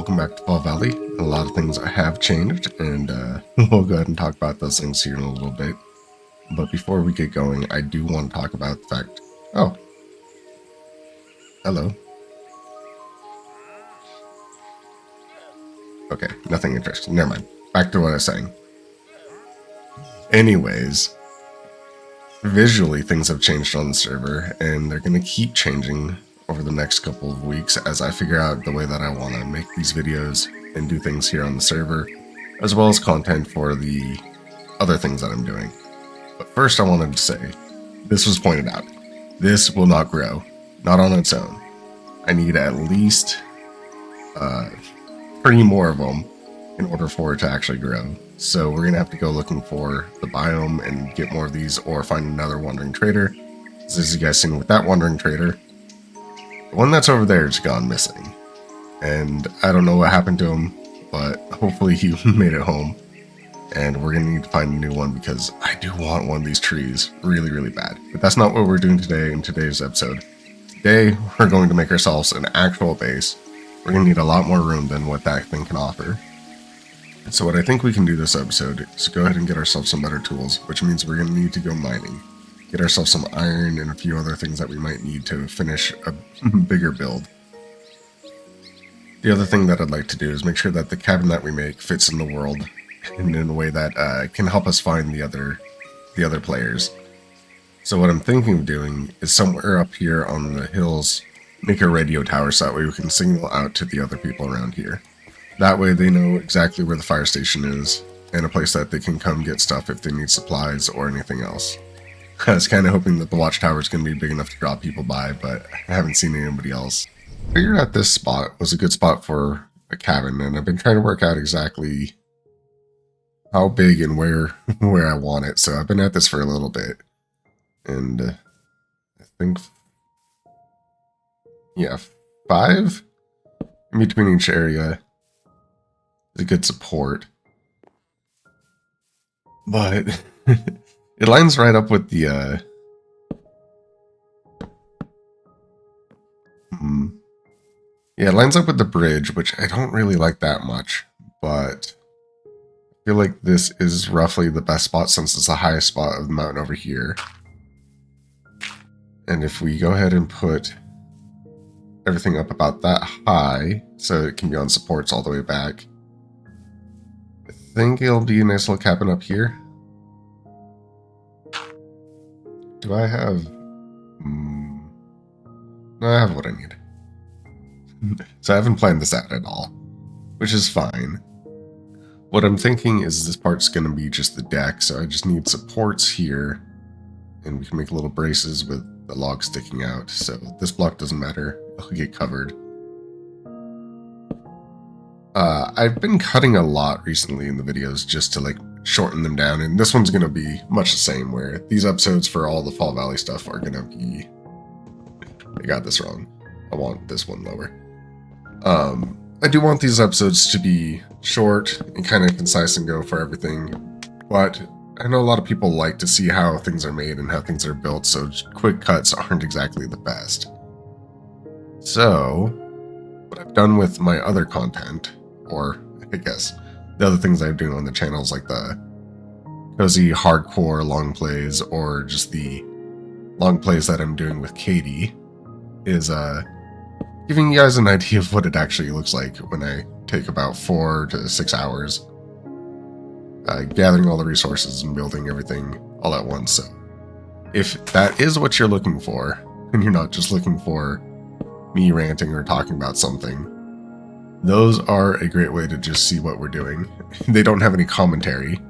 welcome back to Fall Valley. A lot of things have changed, and we'll go ahead and talk about those things here in a little bit. But before we get going, I do want to talk about the fact... Oh. Hello. Okay, nothing interesting. Never mind. Back to what I was saying. Anyways, visually things have changed on the server, and they're going to keep changing over the next couple of weeks as I figure out the way that I want to make these videos and do things here on the server, as well as content for the other things that I'm doing. But first I wanted to say, this was pointed out, this will not grow, not on its own. I need at least 3 more of them in order for it to actually grow. So we're going to have to go looking for the biome and get more of these, or find another wandering trader. As you guys seen with that wandering trader, the one that's over there has gone missing. And I don't know what happened to him, but hopefully he made it home. And we're going to need to find a new one because I do want one of these trees really, really bad. But that's not what we're doing today in today's episode. Today, we're going to make ourselves an actual base. We're going to need a lot more room than what that thing can offer. So what I think we can do this episode is go ahead and get ourselves some better tools, which means we're going to need to go mining. Get ourselves some iron and a few other things that we might need to finish a bigger build. The other thing that I'd like to do is make sure that the cabin that we make fits in the world and in a way that can help us find the other players. So what I'm thinking of doing is somewhere up here on the hills, make a radio tower so that way we can signal out to the other people around here. That way they know exactly where the fire station is and a place that they can come get stuff if they need supplies or anything else. I was kind of hoping that the watchtower is going to be big enough to draw people by, but I haven't seen anybody else. I figured out this spot was a good spot for a cabin, and I've been trying to work out exactly how big and where I want it. So I've been at this for a little bit, and I think, yeah, 5 in between each area is a good support. But it lines right up with the yeah, it lines up with the bridge, which I don't really like that much, but I feel like this is roughly the best spot since it's the highest spot of the mountain over here. And if we go ahead and put everything up about that high, so it can be on supports all the way back, I think it'll be a nice little cabin up here. Do I have... No, I have what I need. So I haven't planned this out at all, which is fine. What I'm thinking is this part's going to be just the deck, so I just need supports here, and we can make little braces with the log sticking out, so this block doesn't matter, it'll get covered. I've been cutting a lot recently in the videos just to like shorten them down, and this one's going to be much the same, where these episodes for all the Fall Valley stuff are going to be... I got this wrong. I want this one lower. I do want these episodes to be short and kind of concise and go for everything, but I know a lot of people like to see how things are made and how things are built, so quick cuts aren't exactly the best. So, what I've done with my other content, or I guess the other things I'm doing on the channel is like the cozy hardcore long plays, or just the long plays that I'm doing with Katie, is giving you guys an idea of what it actually looks like when I take about 4 to 6 hours gathering all the resources and building everything all at once. So if that is what you're looking for, and you're not just looking for me ranting or talking about something, those are a great way to just see what we're doing. They don't have any commentary,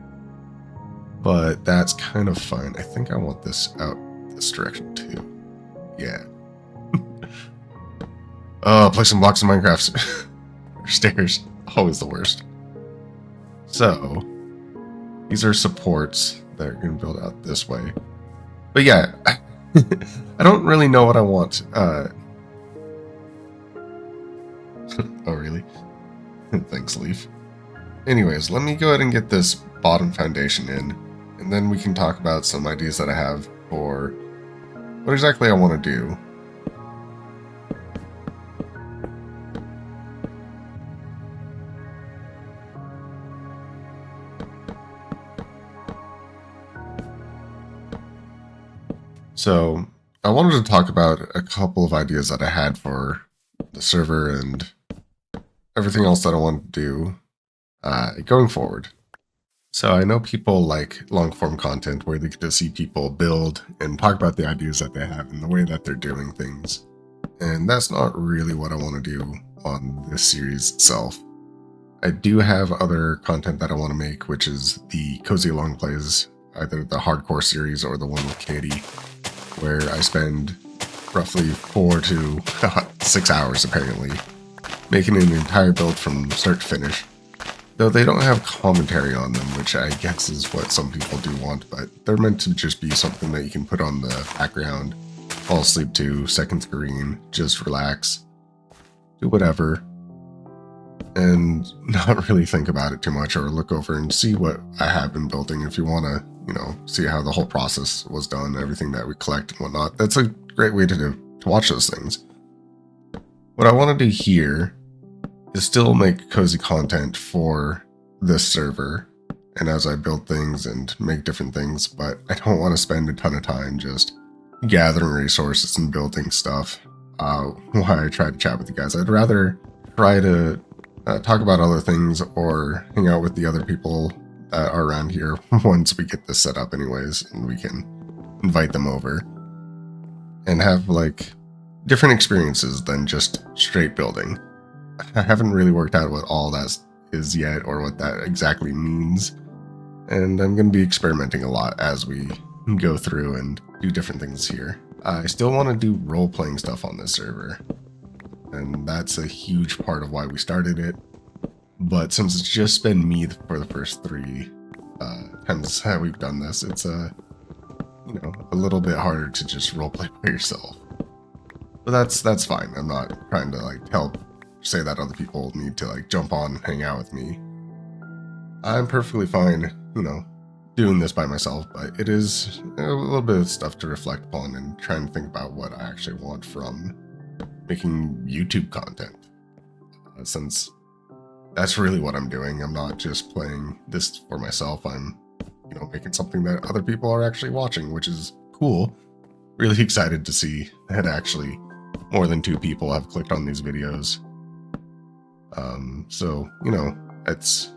but that's kind of fun. I think I want this out this direction too. Yeah. Oh, play some blocks in Minecraft. Stairs, always the worst. So, these are supports that are going to build out this way. But yeah, I don't really know what I want. Oh, really? Thanks, Leaf. Anyways, let me go ahead and get this bottom foundation in, and then we can talk about some ideas that I have for what exactly I want to do. So I wanted to talk about a couple of ideas that I had for the server and everything else that I want to do going forward. So I know people like long form content where they get to see people build and talk about the ideas that they have and the way that they're doing things. And that's not really what I want to do on this series itself. I do have other content that I want to make, which is the Cozy Long Plays, either the hardcore series or the one with Katie, where I spend roughly 4 to 6 hours apparently making an entire build from start to finish. Though they don't have commentary on them, which I guess is what some people do want, but they're meant to just be something that you can put on the background, fall asleep to, second screen, just relax, do whatever, and not really think about it too much, or look over and see what I have been building if you want to, see how the whole process was done, everything that we collect and whatnot. That's a great way to watch those things. What I want to do here is still make cozy content for this server and as I build things and make different things, but I don't want to spend a ton of time just gathering resources and building stuff while I try to chat with you guys. I'd rather try to talk about other things or hang out with the other people that are around here once we get this set up anyways, and we can invite them over and have like different experiences than just straight building. I haven't really worked out what all that is yet or what that exactly means, and I'm going to be experimenting a lot as we go through and do different things here. I still want to do role-playing stuff on this server, and that's a huge part of why we started it, but since it's just been me for the first 3 times that we've done this, it's a little bit harder to just roleplay by yourself. But that's fine. I'm not trying to say that other people need to jump on and hang out with me. I'm perfectly fine, doing this by myself, but it is a little bit of stuff to reflect upon and trying to think about what I actually want from making YouTube content. Since that's really what I'm doing. I'm not just playing this for myself. I'm, making something that other people are actually watching, which is cool. Really excited to see that actually more than 2 people have clicked on these videos. So, it's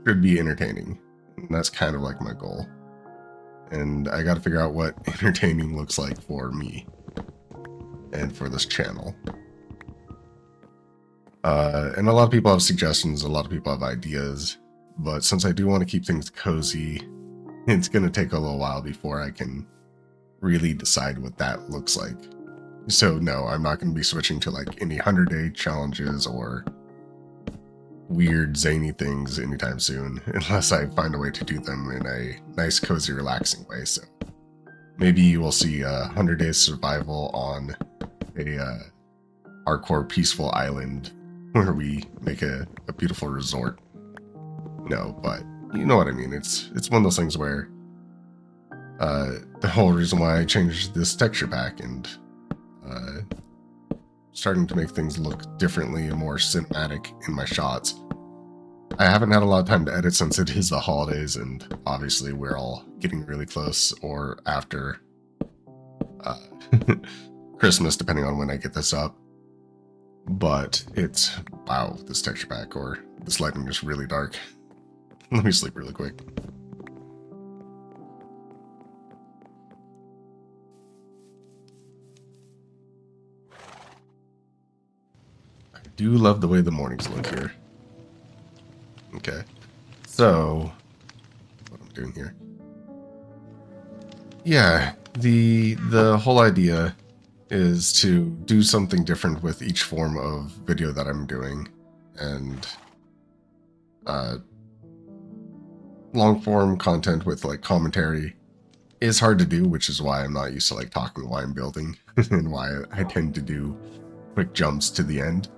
should be entertaining. And that's kind of like my goal. And I got to figure out what entertaining looks like for me and for this channel. And a lot of people have suggestions, a lot of people have ideas, but since I do want to keep things cozy, it's going to take a little while before I can really decide what that looks like. So no, I'm not going to be switching to any 100-day challenges or weird zany things anytime soon, unless I find a way to do them in a nice, cozy, relaxing way. So maybe you will see 100 Days Survival on a hardcore peaceful island where we make a beautiful resort. No, but you know what I mean. It's one of those things where the whole reason why I changed this texture pack and starting to make things look differently and more cinematic in my shots. I haven't had a lot of time to edit since it is the holidays, and obviously we're all getting really close or after Christmas, depending on when I get this up. But it's, wow, this texture pack or this lighting is really dark. Let me sleep really quick. I do love the way the mornings look here. Okay, so what I'm doing here. Yeah, the whole idea is to do something different with each form of video that I'm doing, and long form content with commentary is hard to do, which is why I'm not used to talking while I'm building and why I tend to do quick jumps to the end.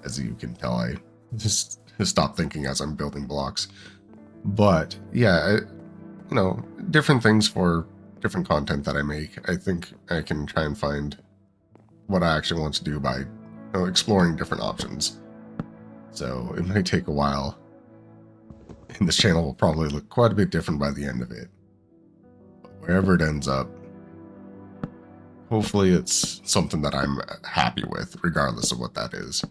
As you can tell, I just stop thinking as I'm building blocks. But yeah, different things for different content that I make. I think I can try and find what I actually want to do by exploring different options. So it might take a while, and this channel will probably look quite a bit different by the end of it. But wherever it ends up, hopefully it's something that I'm happy with, regardless of what that is.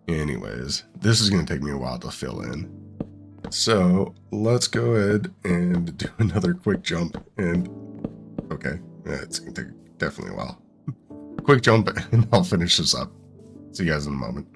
Anyways, this is going to take me a while to fill in. So let's go ahead and do another quick jump. And okay, yeah, it's going to take definitely a while. Quick jump and I'll finish this up. See you guys in a moment.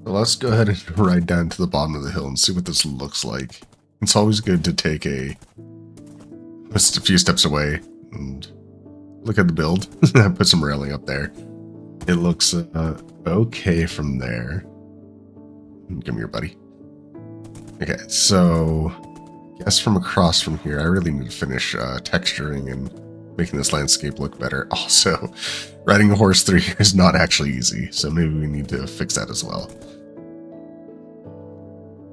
Let's go ahead and ride down to the bottom of the hill and see what this looks like. It's always good to take just a few steps away and look at the build. Put some railing up there. It looks okay from there. Come here, buddy. Okay, so I guess from across from here, I really need to finish texturing and making this landscape look better. Also, riding a horse through here is not actually easy, so maybe we need to fix that as well.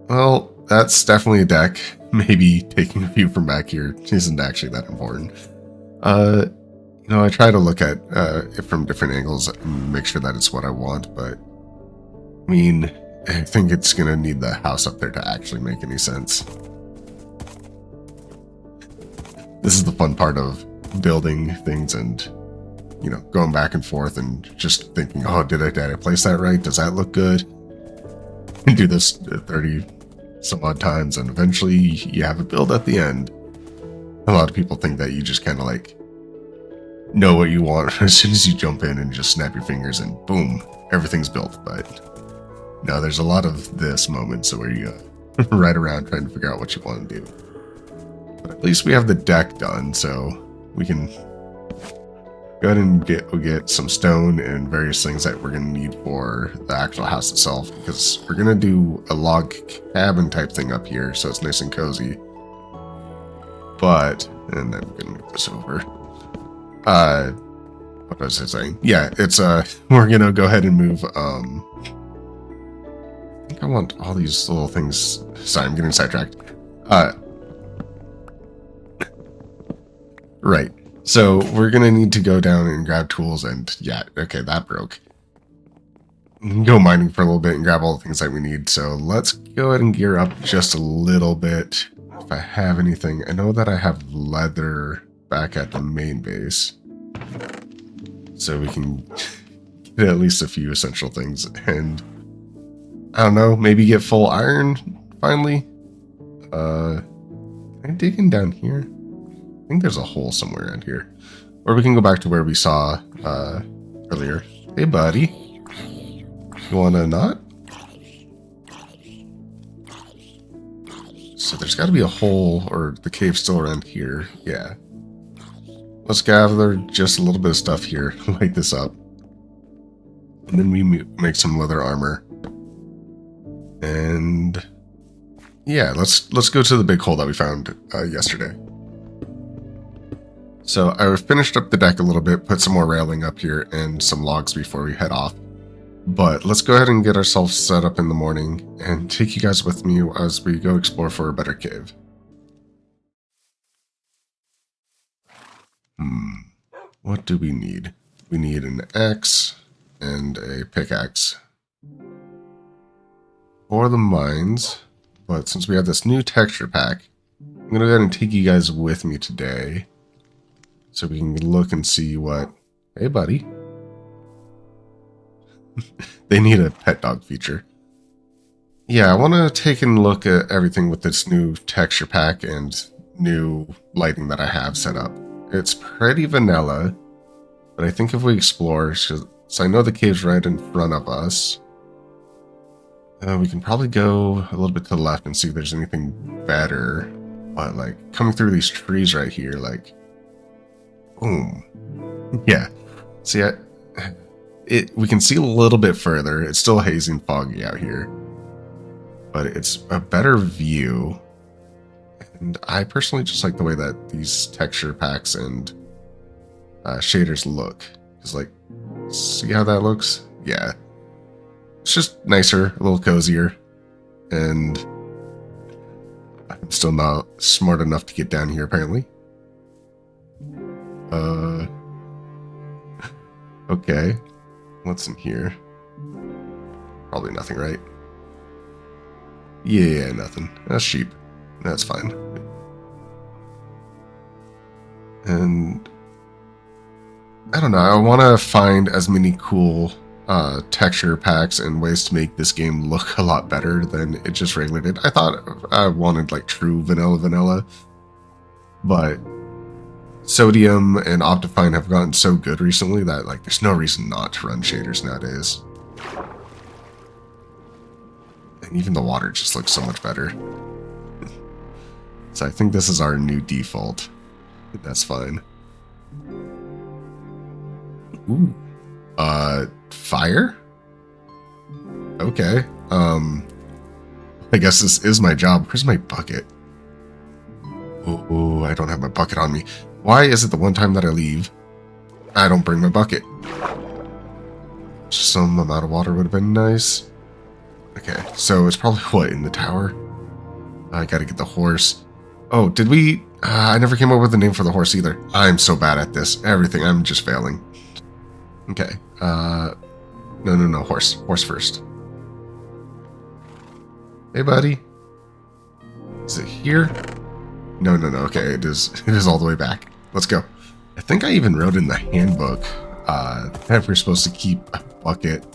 Well, that's definitely a deck. Maybe taking a view from back here isn't actually that important. You know, I try to look at it from different angles and make sure that it's what I want, but I mean, I think it's going to need the house up there to actually make any sense. This is the fun part of building things and, you know, going back and forth and just thinking, oh, did I place that right? Does that look good? And do this 30 some odd times, and eventually you have a build at the end. A lot of people think that you just kind of like know what you want as soon as you jump in and just snap your fingers and boom, everything's built. But no, there's a lot of this moments where you ride around trying to figure out what you want to do. But at least we have the deck done, so we can go ahead and get some stone and various things that we're going to need for the actual house itself, because we're going to do a log cabin type thing up here, so it's nice and cozy. But, and I'm going to move this over. What was I saying? Yeah, it's, we're going to go ahead and move, I think I want all these little things. Sorry, I'm getting sidetracked. Right. So we're going to need to go down and grab tools, and yeah, okay, that broke. Go mining for a little bit and grab all the things that we need. So let's go ahead and gear up just a little bit. If I have anything, I know that I have leather back at the main base, so we can get at least a few essential things. And I don't know, maybe get full iron finally. Can I dig in down here? I think there's a hole somewhere around here. Or we can go back to where we saw earlier. Hey, buddy. You wanna not? So there's got to be a hole, or the cave still around here. Yeah. Let's gather just a little bit of stuff here. Light this up. And then we make some leather armor. And yeah, let's go to the big hole that we found yesterday. So I finished up the deck a little bit, put some more railing up here and some logs before we head off. But let's go ahead and get ourselves set up in the morning and take you guys with me as we go explore for a better cave. What do we need? We need an axe and a pickaxe for the mines. But since we have this new texture pack, I'm going to go ahead and take you guys with me today, so we can look and see what... Hey, buddy. They need a pet dog feature. Yeah, I want to take a look at everything with this new texture pack and new lighting that I have set up. It's pretty vanilla, but I think if we explore, so I know the cave's right in front of us, we can probably go a little bit to the left and see if there's anything better. But like coming through these trees right here, like... Boom. Yeah. See, we can see a little bit further. It's still hazy and foggy out here, but it's a better view. And I personally just like the way that these texture packs and shaders look. It's like, see how that looks? Yeah. It's just nicer, a little cozier. And I'm still not smart enough to get down here, apparently. Uh, okay. What's in here? Probably nothing, right? Yeah, nothing. That's sheep. That's fine. And I don't know. I want to find as many cool texture packs and ways to make this game look a lot better than it just regularly did. I thought I wanted like true vanilla, but Sodium and Optifine have gotten so good recently that like there's no reason not to run shaders nowadays. And even the water just looks so much better. So I think this is our new default. That's fine. Ooh. Fire? Okay. I guess this is my job. Where's my bucket? Oh, I don't have my bucket on me. Why is it the one time that I leave, I don't bring my bucket? Some amount of water would have been nice. Okay, so it's probably what, in the tower? I gotta get the horse. Oh, did we? I never came up with a name for the horse either. I'm so bad at this. Everything, I'm just failing. Okay, no, horse. Horse first. Hey, buddy. Is it here? No, okay, it is all the way back. Let's go. I think I even wrote in the handbook that we're supposed to keep a bucket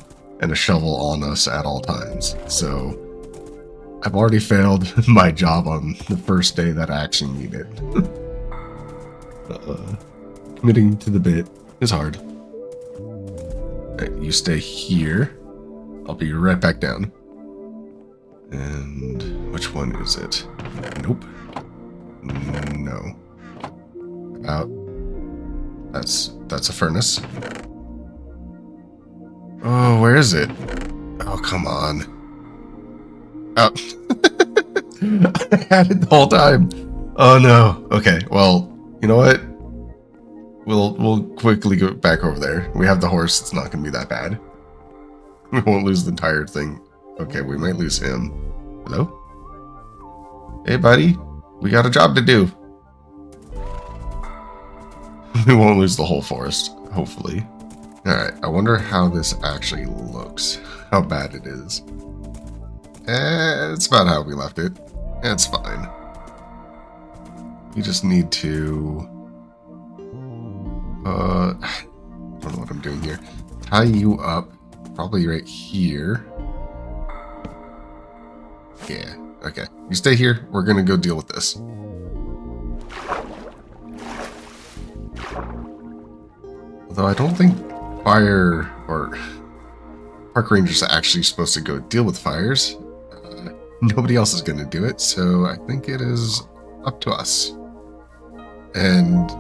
and a shovel on us at all times. So I've already failed my job on the first day that I actually need it. Committing to the bit is hard. Right, you stay here. I'll be right back down. And which one is it? Nope. No. That's a furnace. Oh, where is it? Oh, come on. Oh. I had it the whole time. Oh no. Okay, well, you know what? We'll quickly go back over there. We have the horse, it's not gonna be that bad. We won't lose the entire thing. Okay, we might lose him. Hello? Hey buddy, we got a job to do. We won't lose the whole forest, hopefully. Alright, I wonder how this actually looks. How bad it is. It's about how we left it. It's fine. We just need to... I don't know what I'm doing here. Tie you up, probably right here. Yeah, okay. You stay here, we're gonna go deal with this. Although I don't think fire or park rangers are actually supposed to go deal with fires. Nobody else is going to do it, so I think it is up to us. And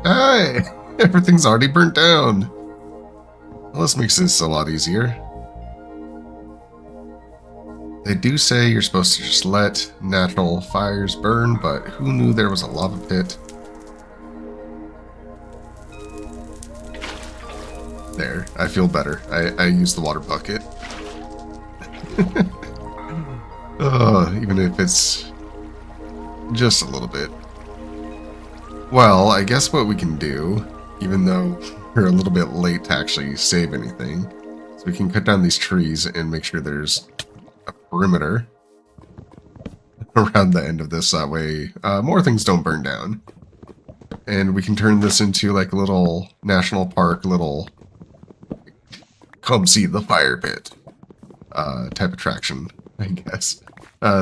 hey, everything's already burnt down. Well, this makes this a lot easier. They do say you're supposed to just let natural fires burn, but who knew there was a lava pit? There, I feel better. I use the water bucket. Even if it's just a little bit. Well, I guess what we can do, even though we're a little bit late to actually save anything, is we can cut down these trees and make sure there's a perimeter around the end of this. That way, more things don't burn down. And we can turn this into like a little national park, little come see the fire pit type attraction, I guess.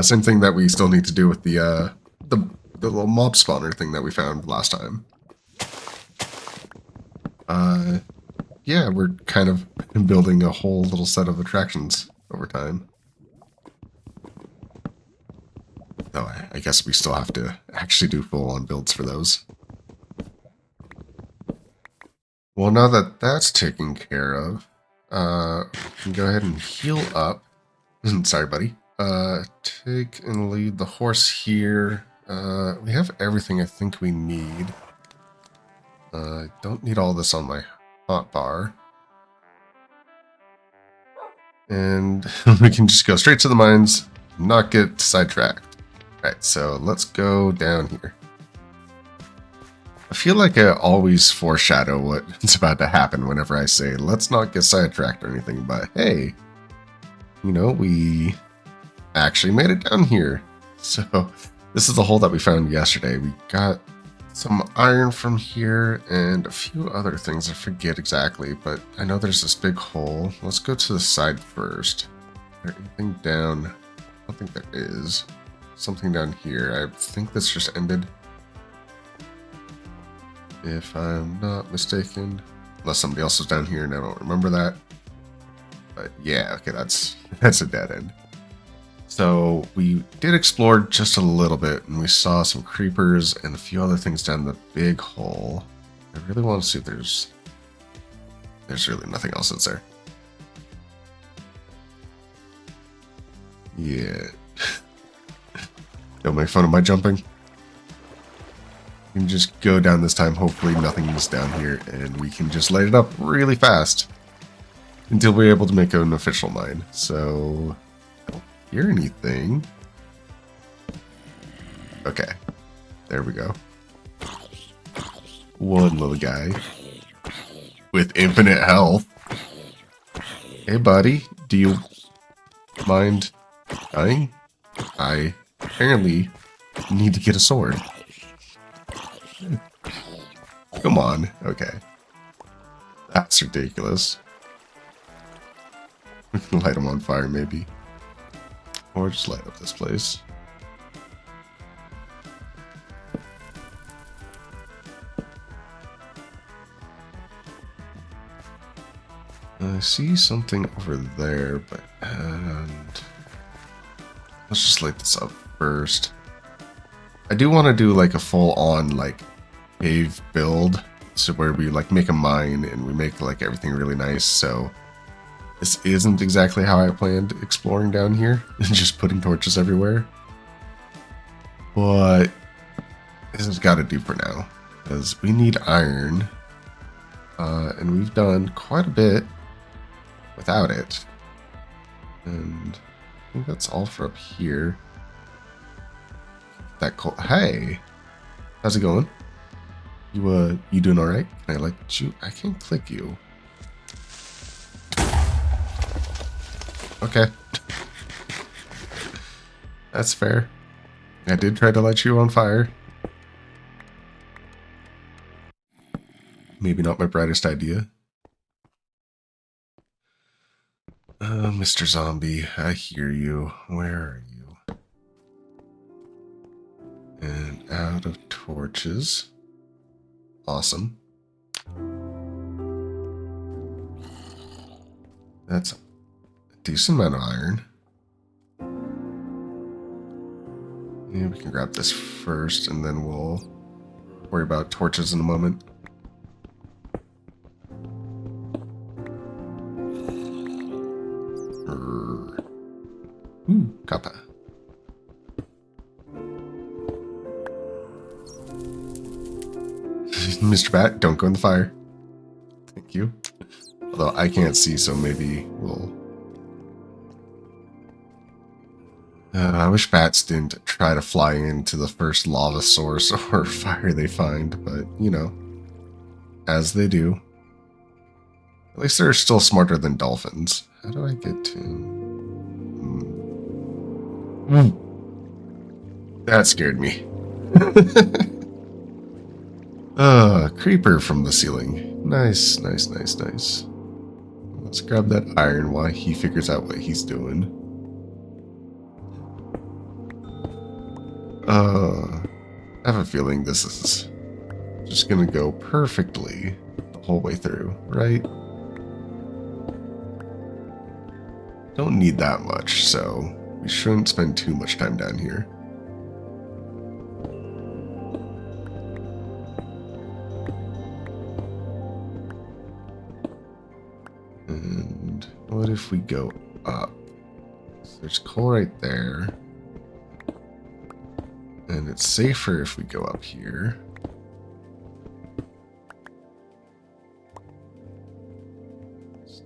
Same thing that we still need to do with the little mob spawner thing that we found last time. Yeah, we're kind of building a whole little set of attractions over time. Though I guess we still have to actually do full-on builds for those. Well, now that that's taken care of, we can go ahead and heal up. Sorry, buddy. Take and lead the horse here. We have everything I think we need. I don't need all this on my hotbar. And we can just go straight to the mines, not get sidetracked. Alright, so let's go down here. I feel like I always foreshadow what's about to happen whenever I say, let's not get sidetracked or anything, but hey, you know, we actually made it down here. So this is the hole that we found yesterday. We got some iron from here and a few other things. I forget exactly, but I know there's this big hole. Let's go to the side first. Is there anything down? I don't think there is. Something down here. I think this just ended, if I'm not mistaken. Unless somebody else was down here and I don't remember that. But yeah, okay, that's a dead end. So we did explore just a little bit and we saw some creepers and a few other things down the big hole. I really want to see if there's really nothing else that's there. Yeah. Don't make fun of my jumping. We can just go down this time. Hopefully nothing is down here and we can just light it up really fast until we're able to make an official mine. So I don't hear anything. Okay, there we go. One little guy with infinite health. Hey buddy, do you mind dying? I apparently need to get a sword. Come on, okay. That's ridiculous. We can light him on fire maybe. Or just light up this place. I see something over there, but let's just light this up first. I do want to do like a full-on like cave build, so where we like make a mine and we make like everything really nice. So this isn't exactly how I planned exploring down here and just putting torches everywhere, but this has got to do for now because we need iron, and we've done quite a bit without it. And I think that's all for up here. That coal. Hey, how's it going? You doing all right? Can I like you? I can't click you. Okay. That's fair. I did try to light you on fire. Maybe not my brightest idea. Mr. Zombie, I hear you. Where are you? And out of torches. Awesome. That's a decent amount of iron. Yeah, we can grab this first and then we'll worry about torches in a moment. Ooh, copper. Mr. Bat, don't go in the fire. Thank you. Although I can't see, so maybe we'll... I wish bats didn't try to fly into the first lava source or fire they find, but, you know, as they do. At least they're still smarter than dolphins. How do I get to... That scared me. Creeper from the ceiling. Nice, nice, nice, nice. Let's grab that iron while he figures out what he's doing. I have a feeling this is just gonna go perfectly the whole way through, right? Don't need that much, so we shouldn't spend too much time down here. And what if we go up? So there's coal right there. And it's safer if we go up here.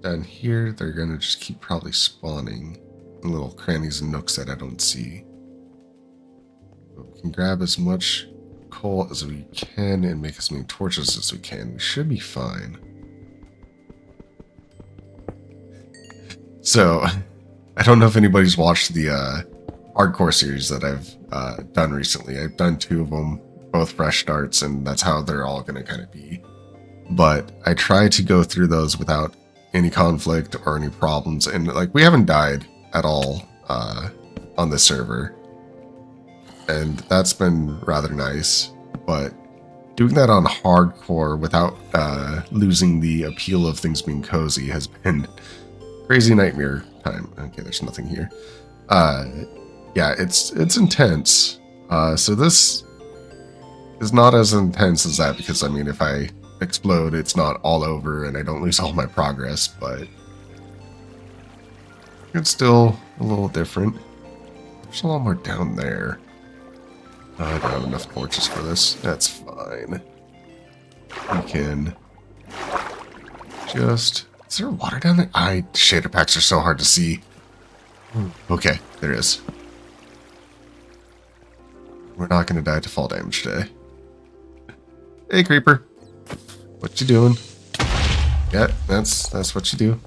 Down here, they're gonna just keep probably spawning in little crannies and nooks that I don't see. But we can grab as much coal as we can and make as many torches as we can. We should be fine. So, I don't know if anybody's watched the hardcore series that I've done recently. I've done 2 of them, both fresh starts, and that's how they're all going to kind of be. But I try to go through those without any conflict or any problems, and like we haven't died at all on this server, and that's been rather nice. But doing that on hardcore without losing the appeal of things being cozy has been crazy nightmare time. Okay, there's nothing here. Yeah, it's intense. So this is not as intense as that, because I mean, if I explode, it's not all over and I don't lose all my progress, but it's still a little different. There's a lot more down there. I don't have enough torches for this. That's fine. We can just... Is there water down there? Shader packs are so hard to see. Okay, there is. We're not going to die to fall damage today. Hey, creeper. What you doing? Yeah, that's what you do.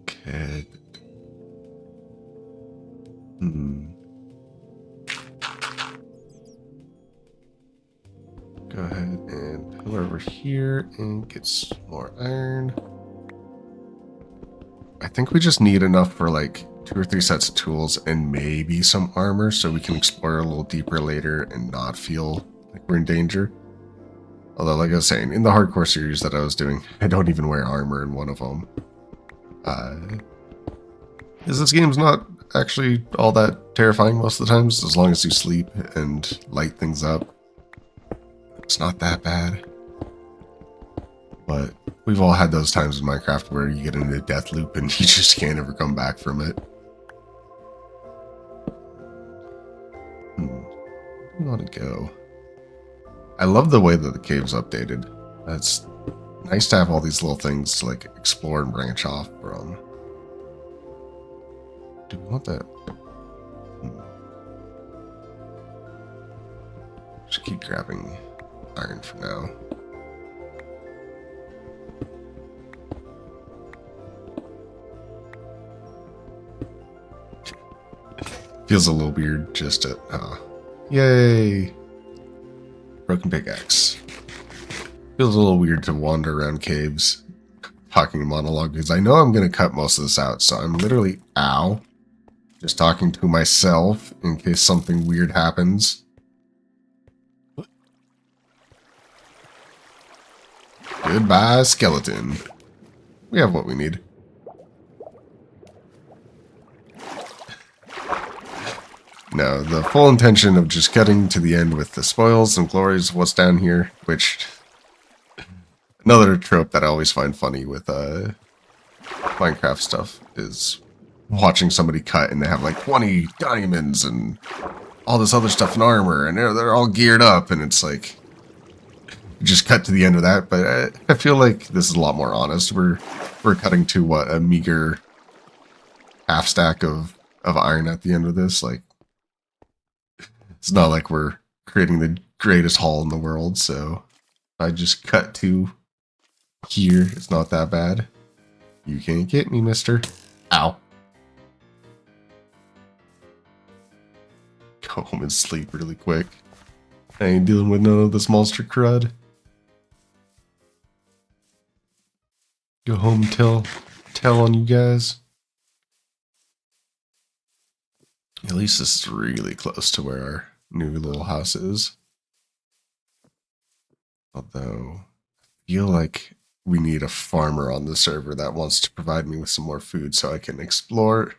Okay. Go ahead and pull over here and get some more iron. I think we just need enough for like 2 or 3 sets of tools and maybe some armor, so we can explore a little deeper later and not feel like we're in danger. Although, like I was saying, in the hardcore series that I was doing, I don't even wear armor in one of them. Because this game's not actually all that terrifying most of the times, as long as you sleep and light things up. It's not that bad. But we've all had those times in Minecraft where you get into a death loop and you just can't ever come back from it. Where do you want to go? I love the way that the cave's updated. It's nice to have all these little things to like explore and branch off from. Do we want that? Just keep grabbing iron for now. Feels a little weird just to... yay! Broken pickaxe. Feels a little weird to wander around caves talking a monologue, because I know I'm going to cut most of this out, so I'm literally... Ow. Just talking to myself in case something weird happens. Goodbye, skeleton. We have what we need. No, the full intention of just getting to the end with the spoils and glories of what's down here, which... Another trope that I always find funny with Minecraft stuff is watching somebody cut and they have like 20 diamonds and all this other stuff in armor, and they're all geared up, and it's like... Just cut to the end of that, but I feel like this is a lot more honest. We're cutting to, what, a meager half stack of iron at the end of this. Like, it's not like we're creating the greatest haul in the world, so I just cut to here. It's not that bad. You can't get me, mister. Ow. Go home and sleep really quick. I ain't dealing with none of this monster crud. Go home and tell on you guys. At least this is really close to where our new little house is. Although, I feel like we need a farmer on the server that wants to provide me with some more food so I can explore,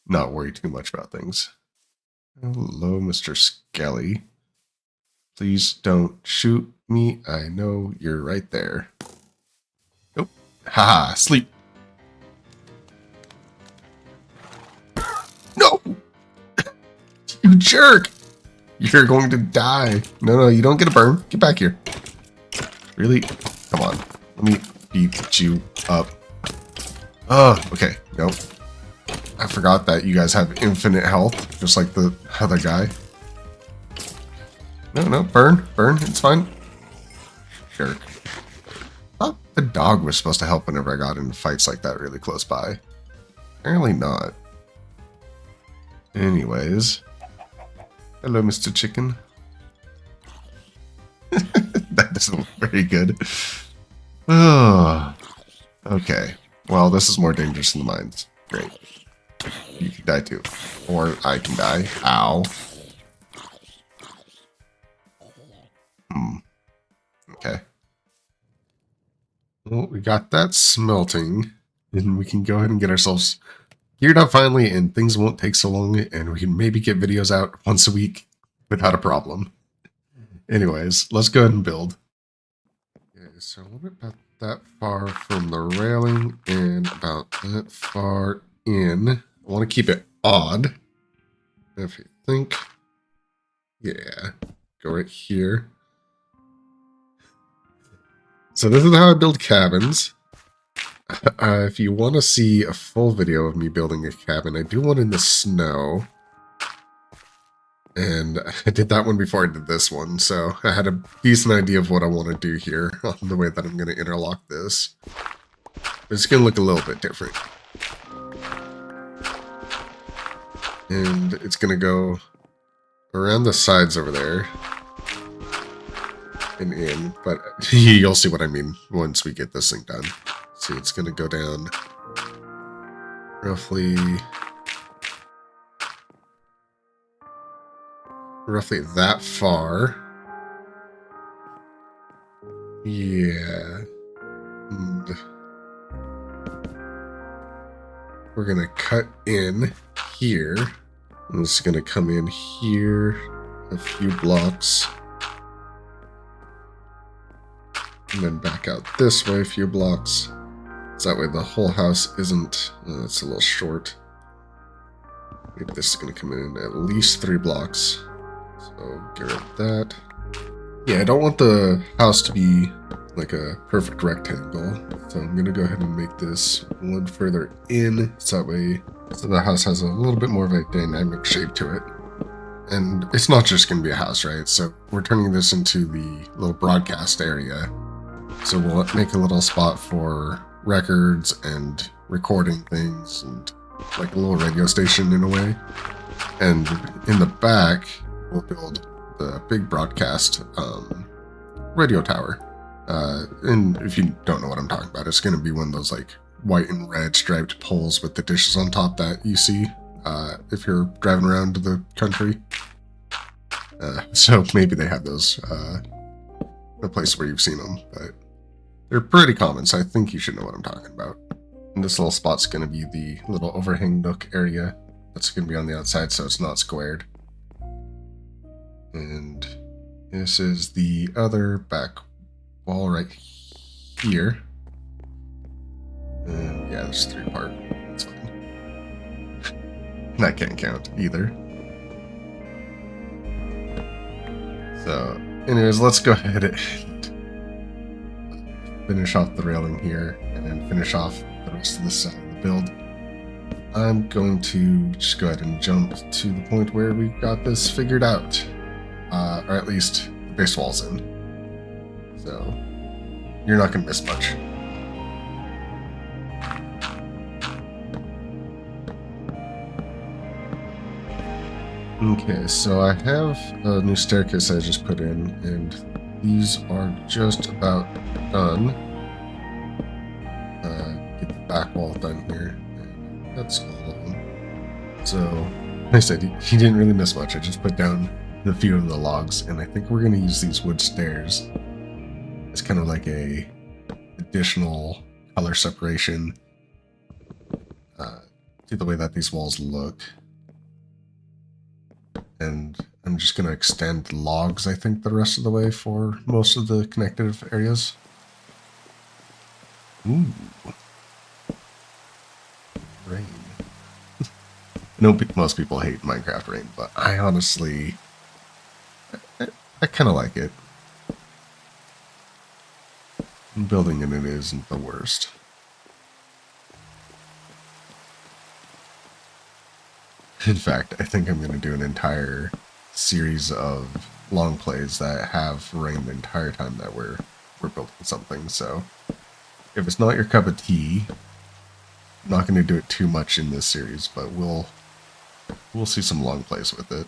not worry too much about things. Hello, Mr. Skelly. Please don't shoot me. I know you're right there. Nope. Haha, sleep. No! You jerk! You're going to die. No, you don't get a burn. Get back here. Really? Come on. Let me beat you up. Okay. Nope. I forgot that you guys have infinite health, just like the other guy. No, no, burn, burn, it's fine. Jerk. Thought the dog was supposed to help whenever I got into fights like that really close by. Apparently not. Anyways. Hello, Mr. Chicken. That doesn't look very good. Oh, okay. Well, this is more dangerous than the mines. Great. You can die too. Or I can die. Ow. Okay. Well, we got that smelting. And we can go ahead and get ourselves geared up finally, and things won't take so long, and we can maybe get videos out once a week without a problem. Anyways, let's go ahead and build. Okay, so a little bit about that far from the railing and about that far in. I want to keep it odd. If you think, yeah, go right here. So this is how I build cabins. If you want to see a full video of me building a cabin, I do one in the snow. And I did that one before I did this one, so I had a decent idea of what I want to do here on the way that I'm going to interlock this. It's going to look a little bit different. And it's going to go around the sides over there and in, but you'll see what I mean once we get this thing done. See, it's going to go down roughly that far. Yeah. And we're going to cut in here. And it's going to come in here a few blocks. And then back out this way a few blocks. So that way the whole house isn't... it's a little short. Maybe this is going to come in at least 3 blocks. So get rid of that. Yeah, I don't want the house to be like a perfect rectangle. So I'm going to go ahead and make this one further in. So that way the house has a little bit more of a dynamic shape to it. And it's not just going to be a house, right? So we're turning this into the little broadcast area. So we'll make a little spot for records and recording things and like a little radio station in a way. And in the back, we'll build the big broadcast radio tower. And if you don't know what I'm talking about, it's going to be one of those like white and red striped poles with the dishes on top that you see if you're driving around the country. So maybe they have those a place where you've seen them, but they're pretty common, so I think you should know what I'm talking about. And this little spot's going to be the little overhang nook area. That's going to be on the outside, so it's not squared. And this is the other back wall right here. And yeah, there's 3 part. That's fine. That can't count either. So, anyways, let's go ahead and finish off the railing here and then finish off the rest of this side of the build. I'm going to just go ahead and jump to the point where we got this figured out. Or at least the base wall's in. So, you're not going to miss much. Okay, so I have a new staircase I just put in, and these are just about done. Get the back wall done here, and that's all of them. So, like I said, he didn't really miss much. I just put down a few of the logs, and I think we're going to use these wood stairs as kind of like a additional color separation to the way that these walls look. And I'm just going to extend logs, I think, the rest of the way for most of the connective areas. Ooh. Rain. I know most people hate Minecraft rain, but I honestly... I kind of like it. Building in it isn't the worst. In fact, I think I'm going to do an entire series of long plays that have rain the entire time that we're building something. So if it's not your cup of tea, I'm not going to do it too much in this series, but we'll see some long plays with it.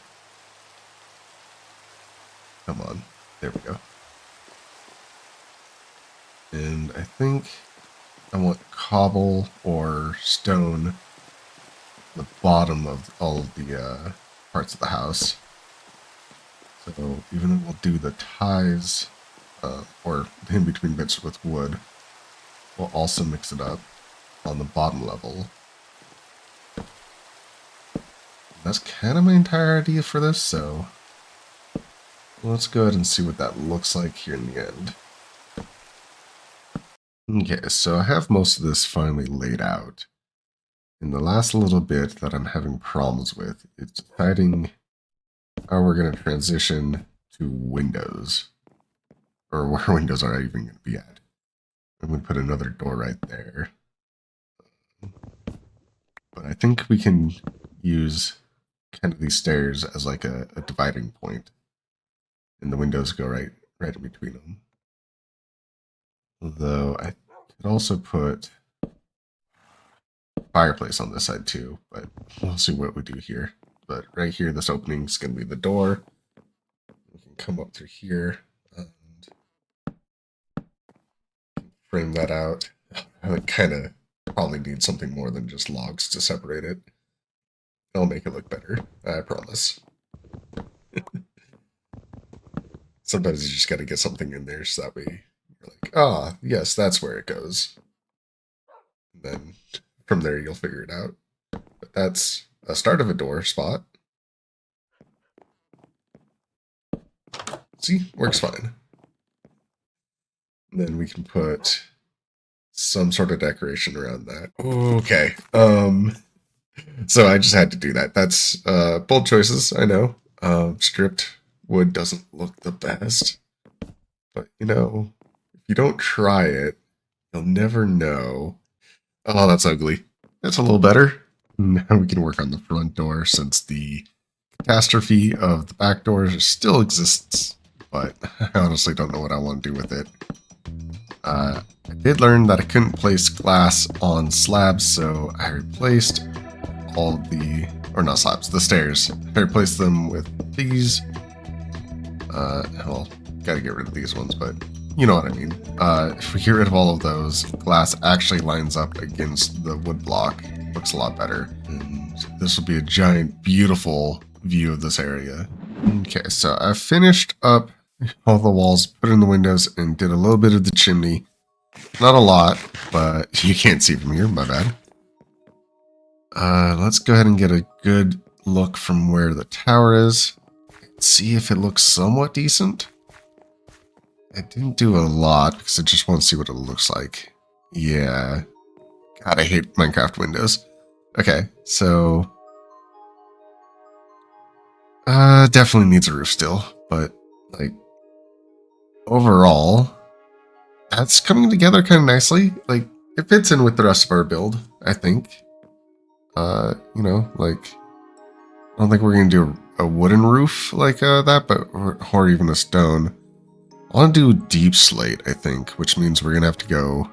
Come on, there we go. And I think I want cobble or stone at the bottom of all of the parts of the house. So even though we'll do the ties or in between bits with wood, we'll also mix it up on the bottom level. That's kind of my entire idea for this, so let's go ahead and see what that looks like here in the end. Okay, so I have most of this finally laid out. And the last little bit that I'm having problems with is deciding how we're going to transition to windows, or where windows are even going to be at. I'm going to put another door right there. But I think we can use kind of these stairs as like a dividing point, and the windows go right in between them. Although I could also put fireplace on this side too, but we'll see what we do here. But right here, this opening is going to be the door. We can come up through here and frame that out. I kind of probably need something more than just logs to separate it. I'll make it look better, I promise. Sometimes you just got to get something in there so that way you're like, ah, yes, that's where it goes. And then from there, you'll figure it out. But that's a start of a door spot. See, works fine. And then we can put some sort of decoration around that. Okay. So I just had to do that. That's bold choices, I know. Stripped wood doesn't look the best. But, you know, if you don't try it, you'll never know. Oh, that's ugly. That's a little better. Now we can work on the front door since the catastrophe of the back doors still exists. But I honestly don't know what I want to do with it. I did learn that I couldn't place glass on slabs, so I replaced all the, or not slabs, the stairs. I replaced them with these. Well, gotta get rid of these ones, but you know what I mean. If we get rid of all of those, glass actually lines up against the wood block. Looks a lot better. And this will be a giant, beautiful view of this area. Okay, so I finished up all the walls, put in the windows, and did a little bit of the chimney. Not a lot, but you can't see from here, my bad. Let's go ahead and get a good look from where the tower is. See if it looks somewhat decent. I didn't do a lot because I just want to see what it looks like. Yeah. God, I hate Minecraft windows. Okay, so definitely needs a roof still, but like overall, that's coming together kind of nicely. Like it fits in with the rest of our build, I think. You know, like I don't think we're gonna do a wooden roof like that, but or even a stone. I want to do deep slate, I think, which means we're gonna have to go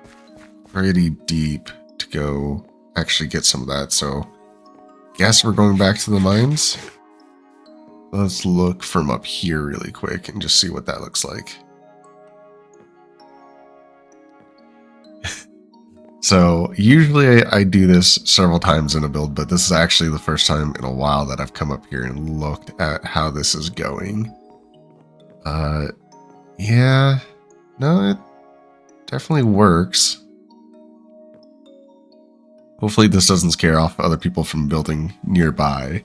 pretty deep to go actually get some of that. So, guess we're going back to the mines. Let's look from up here really quick and just see what that looks like. So usually I do this several times in a build, but this is actually the first time in a while that I've come up here and looked at how this is going. Yeah, no, it definitely works. Hopefully this doesn't scare off other people from building nearby.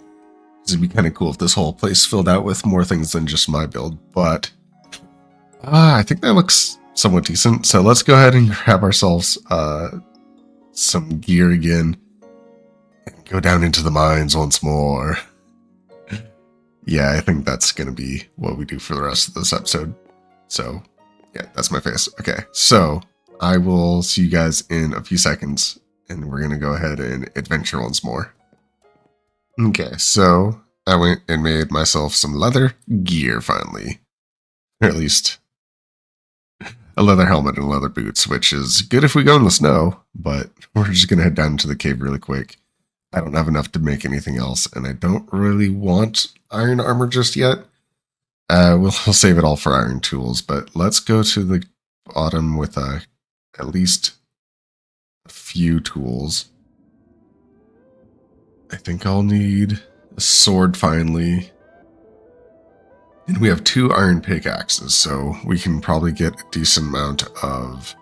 It'd be kind of cool if this whole place filled out with more things than just my build, but I think that looks somewhat decent. So let's go ahead and grab ourselves some gear again and go down into the mines once more. Yeah, I think that's going to be what we do for the rest of this episode. So, yeah, that's my face. Okay, so I will see you guys in a few seconds, and we're going to go ahead and adventure once more. Okay, so I went and made myself some leather gear finally. Or at least a leather helmet and leather boots, which is good if we go in the snow, but we're just going to head down to the cave really quick. I don't have enough to make anything else, and I don't really want iron armor just yet. We'll save it all for iron tools, but let's go to the bottom with at least a few tools. I think I'll need a sword finally. And we have 2 iron pickaxes, so we can probably get a decent amount of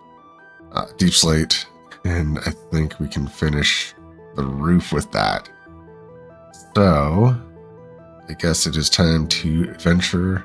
deep slate, and I think we can finish the roof with that. So, I guess it is time to adventure.